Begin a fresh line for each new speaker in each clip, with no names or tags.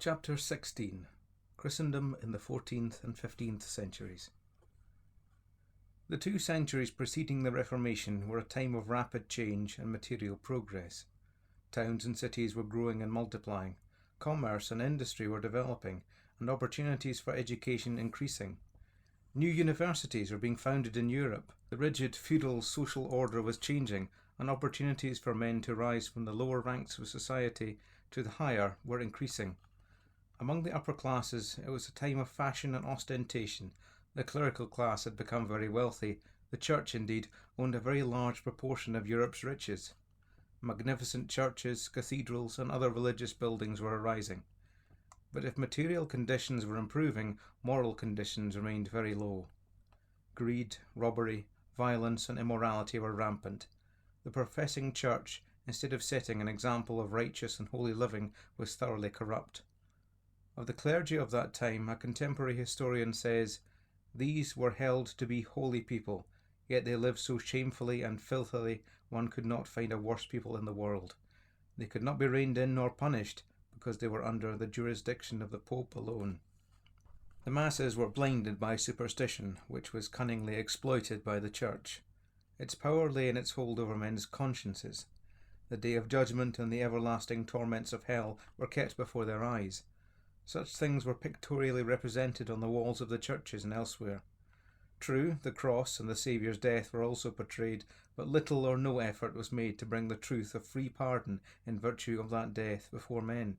Chapter 16. Christendom in the 14th and 15th centuries. The 2 centuries preceding the Reformation were a time of rapid change and material progress. Towns and cities were growing and multiplying, commerce and industry were developing, and opportunities for education increasing. New universities were being founded in Europe, the rigid feudal social order was changing, and opportunities for men to rise from the lower ranks of society to the higher were increasing. Among the upper classes, it was a time of fashion and ostentation. The clerical class had become very wealthy. The church, indeed, owned a very large proportion of Europe's riches. Magnificent churches, cathedrals, and other religious buildings were arising. But if material conditions were improving, moral conditions remained very low. Greed, robbery, violence, and immorality were rampant. The professing church, instead of setting an example of righteous and holy living, was thoroughly corrupt. Of the clergy of that time, a contemporary historian says, "These were held to be holy people, yet they lived so shamefully and filthily one could not find a worse people in the world. They could not be reined in nor punished, because they were under the jurisdiction of the Pope alone." The masses were blinded by superstition, which was cunningly exploited by the Church. Its power lay in its hold over men's consciences. The day of judgment and the everlasting torments of hell were kept before their eyes. Such things were pictorially represented on the walls of the churches and elsewhere. True, the cross and the Saviour's death were also portrayed, but little or no effort was made to bring the truth of free pardon in virtue of that death before men.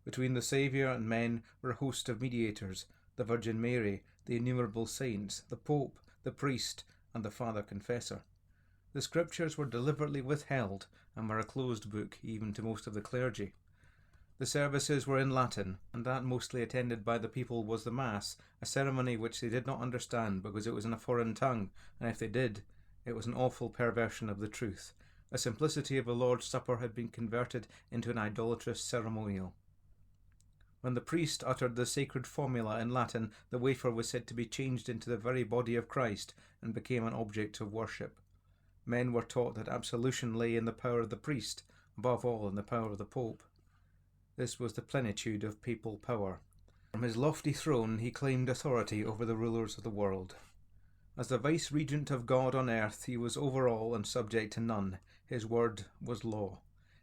Between the Saviour and men were a host of mediators, the Virgin Mary, the innumerable saints, the Pope, the priest, and the Father Confessor. The Scriptures were deliberately withheld and were a closed book even to most of the clergy. The services were in Latin, and that mostly attended by the people was the Mass, a ceremony which they did not understand because it was in a foreign tongue, and if they did, it was an awful perversion of the truth. The simplicity of the Lord's Supper had been converted into an idolatrous ceremonial. When the priest uttered the sacred formula in Latin, the wafer was said to be changed into the very body of Christ and became an object of worship. Men were taught that absolution lay in the power of the priest, above all in the power of the Pope. This was the plenitude of papal power. From his lofty throne he claimed authority over the rulers of the world. As the vice-regent of God on earth, he was over all and subject to none. His word was law.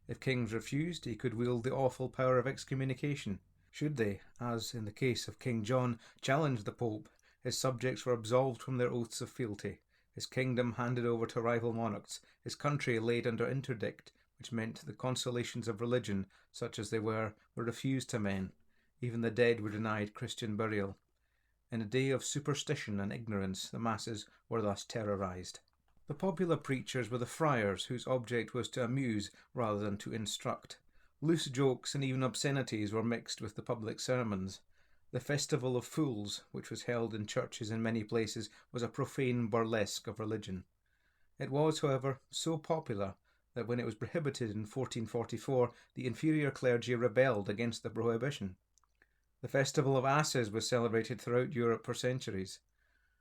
If kings refused, he could wield the awful power of excommunication. Should they, as in the case of King John, challenge the Pope, his subjects were absolved from their oaths of fealty, his kingdom handed over to rival monarchs, his country laid under interdict, which meant the consolations of religion, such as they were refused to men. Even the dead were denied Christian burial. In a day of superstition and ignorance, the masses were thus terrorized. The popular preachers were the friars, whose object was to amuse rather than to instruct. Loose jokes and even obscenities were mixed with the public sermons. The Festival of Fools, which was held in churches in many places, was a profane burlesque of religion. It was, however, so popular that when it was prohibited in 1444, the inferior clergy rebelled against the prohibition. The Festival of Asses was celebrated throughout Europe for centuries.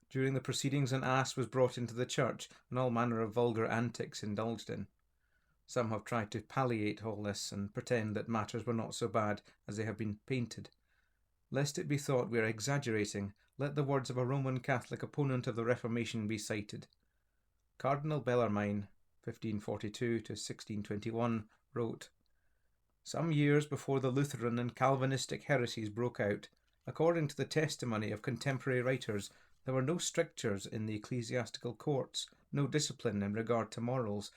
During the proceedings, an ass was brought into the church, and all manner of vulgar antics indulged in. Some have tried to palliate all this and pretend that matters were not so bad as they have been painted. Lest it be thought we are exaggerating, let the words of a Roman Catholic opponent of the Reformation be cited. Cardinal Bellarmine, 1542 to 1621, wrote, "Some years before the Lutheran and Calvinistic heresies broke out, according to the testimony of contemporary writers, there were no strictures in the ecclesiastical courts, no discipline in regard to morals,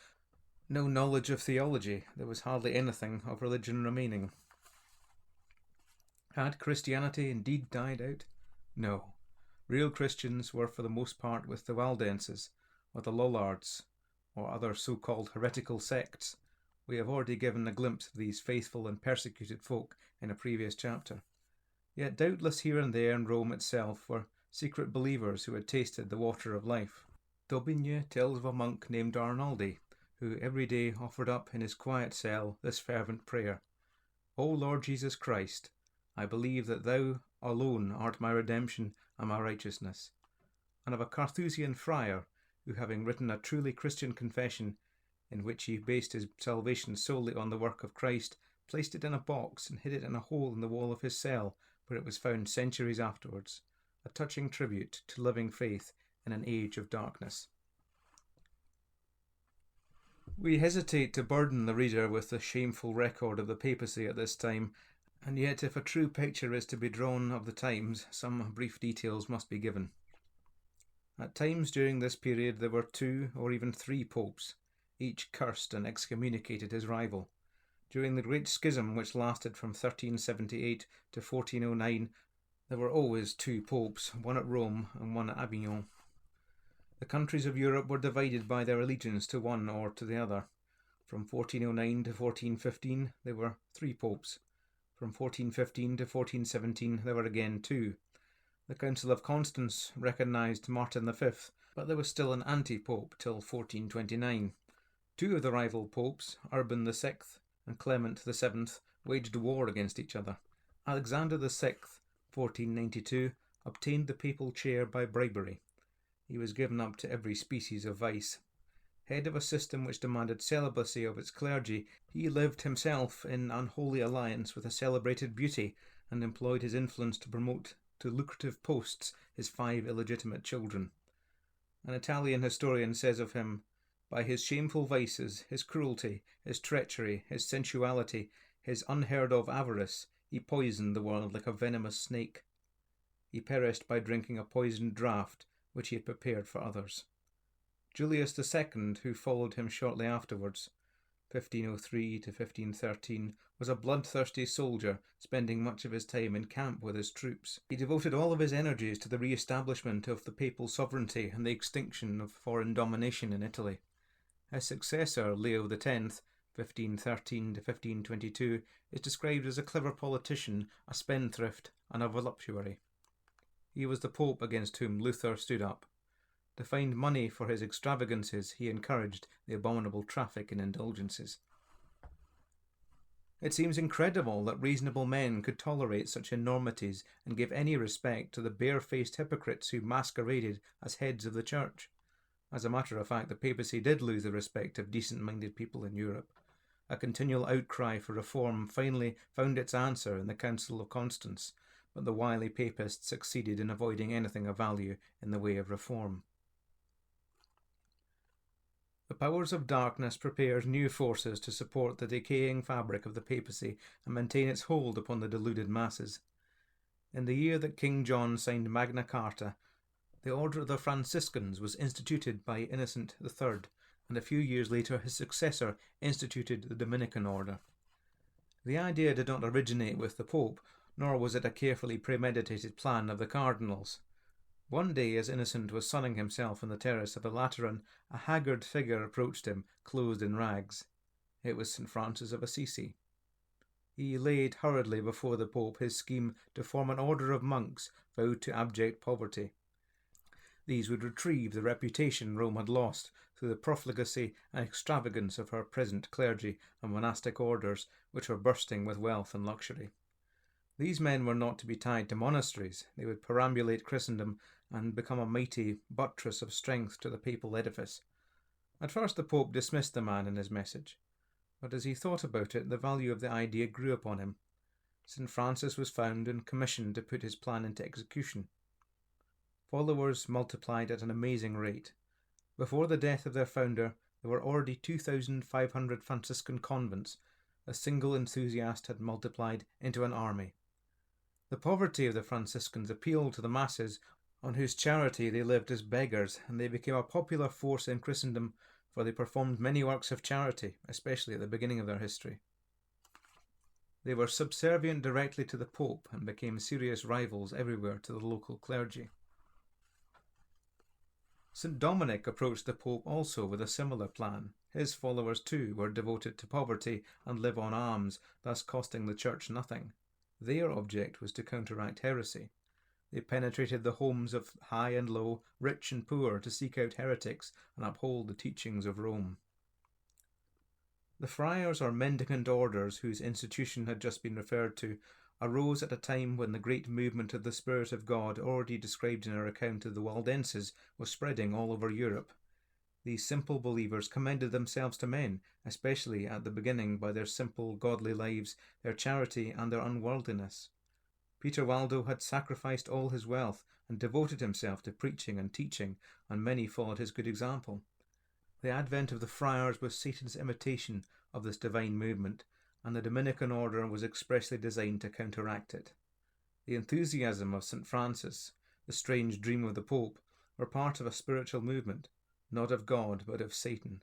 no knowledge of theology. There was hardly anything of religion remaining." Had Christianity indeed died out? No. Real Christians were for the most part with the Waldenses, or the Lollards, or other so-called heretical sects. We have already given a glimpse of these faithful and persecuted folk in a previous chapter. Yet doubtless here and there in Rome itself were secret believers who had tasted the water of life. D'Aubigne tells of a monk named Arnaldi, who every day offered up in his quiet cell this fervent prayer: "O Lord Jesus Christ, I believe that thou alone art my redemption and my righteousness." And of a Carthusian friar, who, having written a truly Christian confession, in which he based his salvation solely on the work of Christ, placed it in a box and hid it in a hole in the wall of his cell, where it was found centuries afterwards, a touching tribute to living faith in an age of darkness. We hesitate to burden the reader with the shameful record of the papacy at this time, and yet if a true picture is to be drawn of the times, some brief details must be given. At times during this period there were 2 or even 3 popes. Each cursed and excommunicated his rival. During the Great Schism, which lasted from 1378 to 1409, there were always 2 popes, one at Rome and one at Avignon. The countries of Europe were divided by their allegiance to one or to the other. From 1409 to 1415 there were 3 popes. From 1415 to 1417 there were again 2. The Council of Constance recognised Martin V, but there was still an anti-pope till 1429. 2 of the rival popes, Urban VI and Clement VII, waged war against each other. Alexander VI, 1492, obtained the papal chair by bribery. He was given up to every species of vice. Head of a system which demanded celibacy of its clergy, he lived himself in unholy alliance with a celebrated beauty, and employed his influence to promote to lucrative posts his 5 illegitimate children. An Italian historian says of him, "By his shameful vices, his cruelty, his treachery, his sensuality, his unheard-of avarice, he poisoned the world like a venomous snake. He perished by drinking a poisoned draught which he had prepared for others." Julius II, who followed him shortly afterwards, 1503 to 1513, was a bloodthirsty soldier, spending much of his time in camp with his troops. He devoted all of his energies to the re-establishment of the papal sovereignty and the extinction of foreign domination in Italy. His successor, Leo X, 1513 to 1522, is described as a clever politician, a spendthrift, and a voluptuary. He was the pope against whom Luther stood up. To find money for his extravagances, he encouraged the abominable traffic in indulgences. It seems incredible that reasonable men could tolerate such enormities and give any respect to the bare-faced hypocrites who masqueraded as heads of the church. As a matter of fact, the papacy did lose the respect of decent-minded people in Europe. A continual outcry for reform finally found its answer in the Council of Constance, but the wily papists succeeded in avoiding anything of value in the way of reform. The powers of darkness prepared new forces to support the decaying fabric of the papacy and maintain its hold upon the deluded masses. In the year that King John signed Magna Carta, the Order of the Franciscans was instituted by Innocent III, and a few years later his successor instituted the Dominican Order. The idea did not originate with the Pope, nor was it a carefully premeditated plan of the cardinals. One day, as Innocent was sunning himself on the terrace of the Lateran, a haggard figure approached him, clothed in rags. It was St. Francis of Assisi. He laid hurriedly before the Pope his scheme to form an order of monks vowed to abject poverty. These would retrieve the reputation Rome had lost through the profligacy and extravagance of her present clergy and monastic orders, which were bursting with wealth and luxury. These men were not to be tied to monasteries. They would perambulate Christendom and become a mighty buttress of strength to the papal edifice. At first the Pope dismissed the man and his message, but as he thought about it, the value of the idea grew upon him. St. Francis was found and commissioned to put his plan into execution. Followers multiplied at an amazing rate. Before the death of their founder, there were already 2,500 Franciscan convents. A single enthusiast had multiplied into an army. The poverty of the Franciscans appealed to the masses, on whose charity they lived as beggars, and they became a popular force in Christendom, for they performed many works of charity, especially at the beginning of their history. They were subservient directly to the Pope and became serious rivals everywhere to the local clergy. St. Dominic approached the Pope also with a similar plan. His followers too were devoted to poverty and live on alms, thus costing the Church nothing. Their object was to counteract heresy. They penetrated the homes of high and low, rich and poor, to seek out heretics and uphold the teachings of Rome. The friars or mendicant orders, whose institution had just been referred to, arose at a time when the great movement of the Spirit of God, already described in our account of the Waldenses, was spreading all over Europe. These simple believers commended themselves to men, especially at the beginning, by their simple, godly lives, their charity, and their unworldliness. Peter Waldo had sacrificed all his wealth and devoted himself to preaching and teaching, and many followed his good example. The advent of the friars was Satan's imitation of this divine movement, and the Dominican order was expressly designed to counteract it. The enthusiasm of St. Francis, the strange dream of the Pope, were part of a spiritual movement, not of God but of Satan.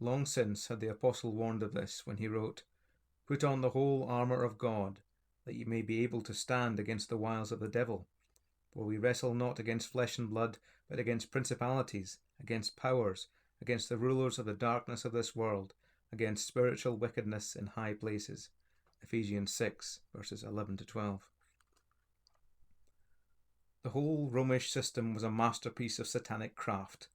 Long since had the Apostle warned of this when he wrote, "Put on the whole armour of God, that ye may be able to stand against the wiles of the devil. For we wrestle not against flesh and blood, but against principalities, against powers, against the rulers of the darkness of this world, against spiritual wickedness in high places." Ephesians 6, verses 11 to 12. The whole Romish system was a masterpiece of satanic craft.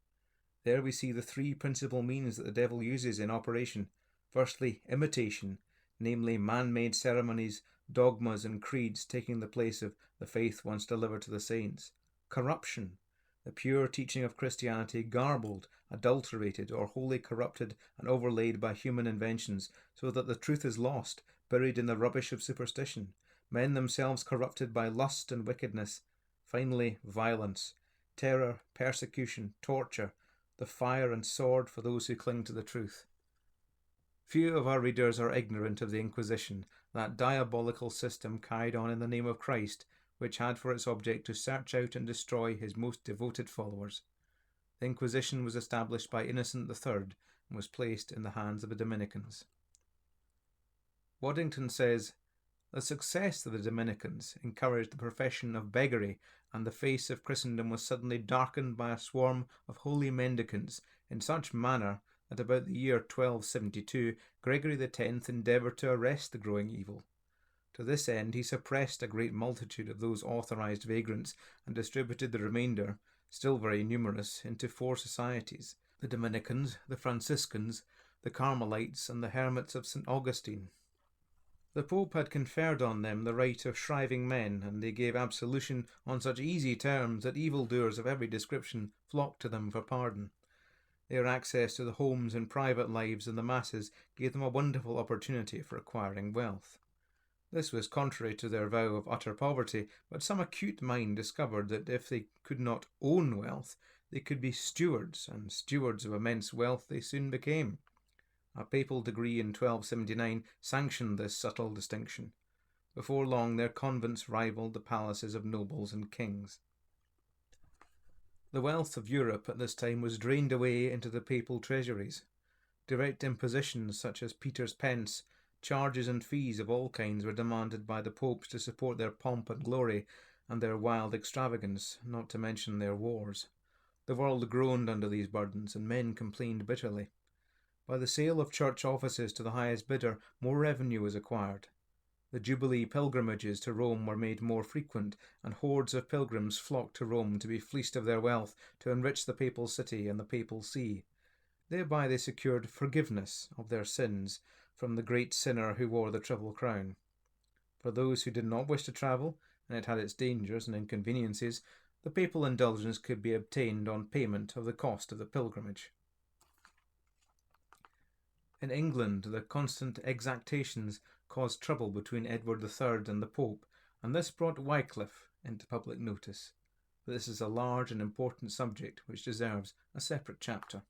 There we see the three principal means that the devil uses in operation. Firstly, imitation, namely man-made ceremonies, dogmas and creeds taking the place of the faith once delivered to the saints. Corruption, the pure teaching of Christianity garbled, adulterated, or wholly corrupted and overlaid by human inventions, so that the truth is lost, buried in the rubbish of superstition. Men themselves corrupted by lust and wickedness. Finally, violence, terror, persecution, torture, the fire and sword for those who cling to the truth. Few of our readers are ignorant of the Inquisition, that diabolical system carried on in the name of Christ, which had for its object to search out and destroy his most devoted followers. The Inquisition was established by Innocent III and was placed in the hands of the Dominicans. Waddington says, "The success of the Dominicans encouraged the profession of beggary, and the face of Christendom was suddenly darkened by a swarm of holy mendicants in such manner that about the year 1272 Gregory X endeavoured to arrest the growing evil. To this end he suppressed a great multitude of those authorized vagrants and distributed the remainder, still very numerous, into 4 societies: the Dominicans, the Franciscans, the Carmelites, and the Hermits of St. Augustine. The Pope had conferred on them the right of shriving men, and they gave absolution on such easy terms that evildoers of every description flocked to them for pardon. Their access to the homes and private lives of the masses gave them a wonderful opportunity for acquiring wealth. This was contrary to their vow of utter poverty, but some acute mind discovered that if they could not own wealth, they could be stewards, and stewards of immense wealth they soon became. A papal decree in 1279 sanctioned this subtle distinction. Before long their convents rivaled the palaces of nobles and kings. The wealth of Europe at this time was drained away into the papal treasuries. Direct impositions such as Peter's pence, charges and fees of all kinds were demanded by the popes to support their pomp and glory and their wild extravagance, not to mention their wars. The world groaned under these burdens, and men complained bitterly. By the sale of church offices to the highest bidder, more revenue was acquired. The Jubilee pilgrimages to Rome were made more frequent, and hordes of pilgrims flocked to Rome to be fleeced of their wealth to enrich the papal city and the papal see. Thereby they secured forgiveness of their sins from the great sinner who wore the triple crown. For those who did not wish to travel, and it had its dangers and inconveniences, the papal indulgence could be obtained on payment of the cost of the pilgrimage. In England, the constant exactions caused trouble between Edward III and the Pope, and this brought Wycliffe into public notice. But this is a large and important subject which deserves a separate chapter.